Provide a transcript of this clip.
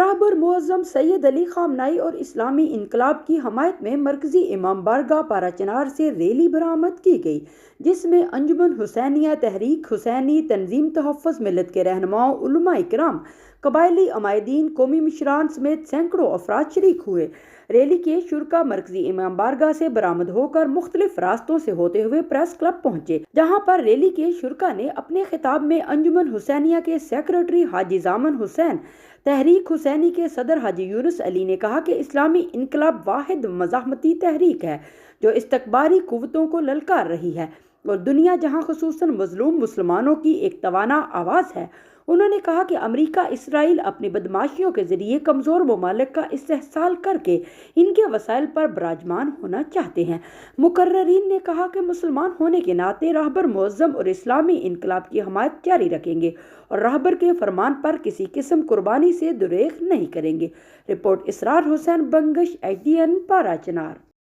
راہبر معظم سید علی خامنائی اور اسلامی انقلاب کی حمایت میں مرکزی امام بارگاہ پارا چنار سے ریلی برآمد کی گئی، جس میں انجمن حسینیہ، تحریک حسینی، تنظیم تحفظ ملت کے رہنماؤں، علماء کرام، قبائلی عمائدین، قومی مشران سمیت سینکڑوں افراد شریک ہوئے۔ ریلی کے شرکا مرکزی امام بارگاہ سے برآمد ہو کر مختلف راستوں سے ہوتے ہوئے پریس کلب پہنچے، جہاں پر ریلی کے شرکا نے اپنے خطاب میں انجمن حسینیہ کے سیکریٹری حاجی زامن حسین، تحریک حسینی کے صدر حاجی یونس علی نے کہا کہ اسلامی انقلاب واحد مزاحمتی تحریک ہے جو استکباری قوتوں کو للکار رہی ہے اور دنیا جہاں خصوصاً مظلوم مسلمانوں کی ایک توانا آواز ہے۔ انہوں نے کہا کہ امریکہ اسرائیل اپنی بدماشیوں کے ذریعے کمزور ممالک کا استحصال کر کے ان کے وسائل پر براجمان ہونا چاہتے ہیں۔ مقررین نے کہا کہ مسلمان ہونے کے ناطے راہبر معظم اور اسلامی انقلاب کی حمایت جاری رکھیں گے اور راہبر کے فرمان پر کسی قسم قربانی سے دریغ نہیں کریں گے۔ رپورٹ اسرار حسین بنگش، HDN، پارا چنار۔